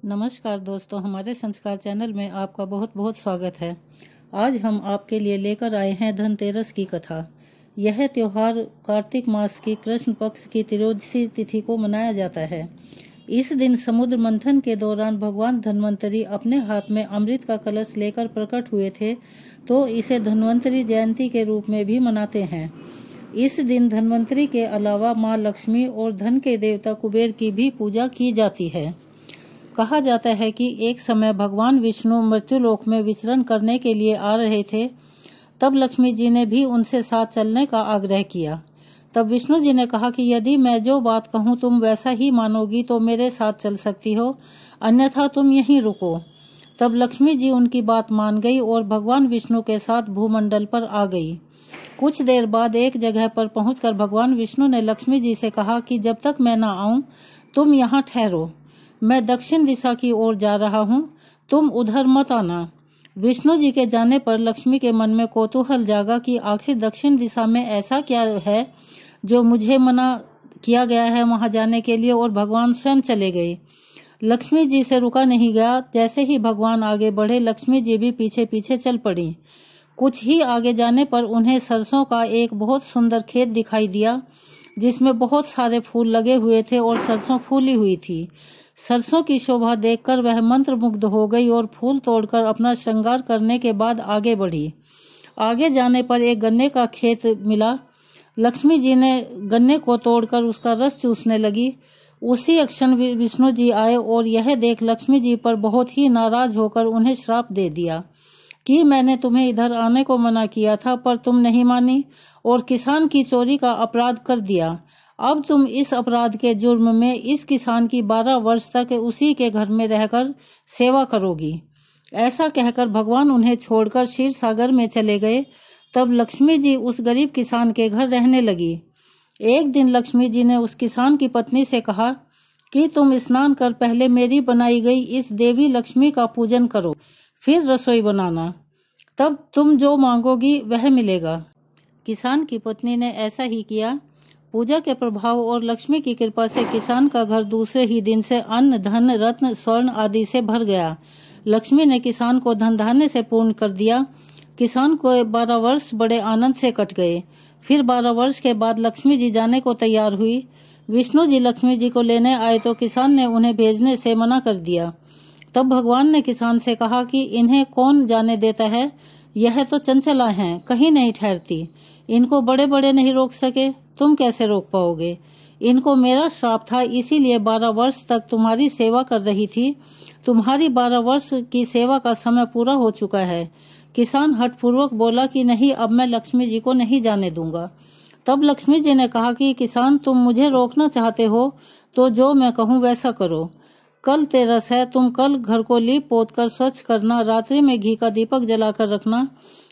नमस्कार दोस्तों, हमारे संस्कार चैनल में आपका बहुत बहुत स्वागत है। आज हम आपके लिए लेकर आए हैं धनतेरस की कथा। यह त्योहार कार्तिक मास की कृष्ण पक्ष की त्रयोदशी तिथि को मनाया जाता है। इस दिन समुद्र मंथन के दौरान भगवान धन्वंतरी अपने हाथ में अमृत का कलश लेकर प्रकट हुए थे, तो इसे धन्वंतरी जयंती के रूप में भी मनाते हैं। इस दिन धन्वंतरी के अलावा माँ लक्ष्मी और धन के देवता कुबेर की भी पूजा की जाती है। कहा जाता है कि एक समय भगवान विष्णु मृत्युलोक में विचरण करने के लिए आ रहे थे। तब लक्ष्मी जी ने भी उनसे साथ चलने का आग्रह किया। तब विष्णु जी ने कहा कि यदि मैं जो बात कहूँ तुम वैसा ही मानोगी तो मेरे साथ चल सकती हो, अन्यथा तुम यहीं रुको। तब लक्ष्मी जी उनकी बात मान गई और भगवान विष्णु के साथ भूमंडल पर आ गई। कुछ देर बाद एक जगह पर पहुंचकर भगवान विष्णु ने लक्ष्मी जी से कहा कि जब तक मैं न आऊं तुम यहाँ ठहरो, मैं दक्षिण दिशा की ओर जा रहा हूँ, तुम उधर मत आना। विष्णु जी के जाने पर लक्ष्मी के मन में कौतूहल जागा कि आखिर दक्षिण दिशा में ऐसा क्या है जो मुझे मना किया गया है वहां जाने के लिए, और भगवान स्वयं चले गए। लक्ष्मी जी से रुका नहीं गया। जैसे ही भगवान आगे बढ़े, लक्ष्मी जी भी पीछे पीछे चल पड़ी। कुछ ही आगे जाने पर उन्हें सरसों का एक बहुत सुंदर खेत दिखाई दिया, जिसमें बहुत सारे फूल लगे हुए थे और सरसों फूली हुई थी। सरसों की शोभा देखकर वह मंत्रमुग्ध हो गई और फूल तोड़कर अपना श्रृंगार करने के बाद आगे बढ़ी। आगे जाने पर एक गन्ने का खेत मिला। लक्ष्मी जी ने गन्ने को तोड़कर उसका रस चूसने लगी। उसी क्षण विष्णु जी आए और यह देख लक्ष्मी जी पर बहुत ही नाराज होकर उन्हें श्राप दे दिया कि मैंने तुम्हें इधर आने को मना किया था, पर तुम नहीं मानी और किसान की चोरी का अपराध कर दिया। अब तुम इस अपराध के जुर्म में इस किसान की 12 वर्ष तक उसी के घर में रहकर सेवा करोगी। ऐसा कहकर भगवान उन्हें छोड़कर क्षीर सागर में चले गए। तब लक्ष्मी जी उस गरीब किसान के घर रहने लगी। एक दिन लक्ष्मी जी ने उस किसान की पत्नी से कहा कि तुम स्नान कर पहले मेरी बनाई गई इस देवी लक्ष्मी का पूजन करो, फिर रसोई बनाना, तब तुम जो मांगोगी वह मिलेगा। किसान की पत्नी ने ऐसा ही किया। पूजा के प्रभाव और लक्ष्मी की कृपा से किसान का घर दूसरे ही दिन से अन्न, धन, रत्न, स्वर्ण आदि से भर गया। लक्ष्मी ने किसान को धन धान्य से पूर्ण कर दिया। किसान को 12 वर्ष बड़े आनंद से कट गए। फिर 12 वर्ष के बाद लक्ष्मी जी जाने को तैयार हुई। विष्णु जी लक्ष्मी जी को लेने आए तो किसान ने उन्हें भेजने से मना कर दिया। तब भगवान ने किसान से कहा कि इन्हें कौन जाने देता है, यह तो चंचला हैं, कहीं नहीं ठहरती। इनको बड़े बड़े नहीं रोक सके, तुम कैसे रोक पाओगे। इनको मेरा श्राप था, इसीलिए 12 वर्ष तक तुम्हारी सेवा कर रही थी। तुम्हारी 12 वर्ष की सेवा का समय पूरा हो चुका है। किसान हठपूर्वक बोला कि नहीं, अब मैं लक्ष्मी जी को नहीं जाने दूंगा। तब लक्ष्मी जी ने कहा कि किसान, तुम मुझे रोकना चाहते हो तो जो मैं कहूँ वैसा करो। कल तेरस है, तुम कल घर को लीप पोत कर स्वच्छ करना, रात्रि में घी का दीपक जलाकर रखना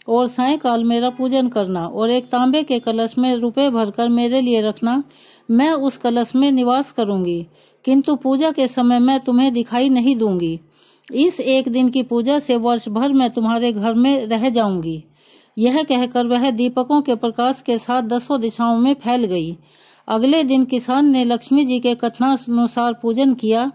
और सायंकाल मेरा पूजन करना, और एक तांबे के कलश में रुपए भरकर मेरे लिए रखना। मैं उस कलश में निवास करूंगी, किंतु पूजा के समय मैं तुम्हें दिखाई नहीं दूंगी। इस एक दिन की पूजा से वर्ष भर मैं तुम्हारे घर में रह जाऊंगी। यह कहकर वह दीपकों के प्रकाश के साथ 10 दिशाओं में फैल गई। अगले दिन किसान ने लक्ष्मी जी के कथनानुसार पूजन किया।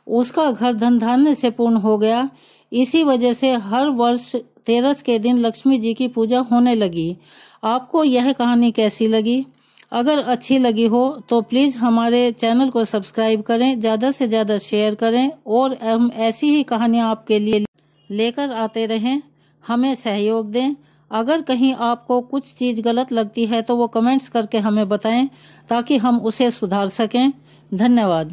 उसका घर धन धान्य से पूर्ण हो गया। इसी वजह से हर वर्ष तेरस के दिन लक्ष्मी जी की पूजा होने लगी। आपको यह कहानी कैसी लगी? अगर अच्छी लगी हो तो प्लीज़ हमारे चैनल को सब्सक्राइब करें, ज़्यादा से ज़्यादा शेयर करें और हम ऐसी ही कहानियाँ आपके लिए लेकर आते रहें। हमें सहयोग दें। अगर कहीं आपको कुछ चीज़ गलत लगती है तो वो कमेंट्स करके हमें बताएं, ताकि हम उसे सुधार सकें। धन्यवाद।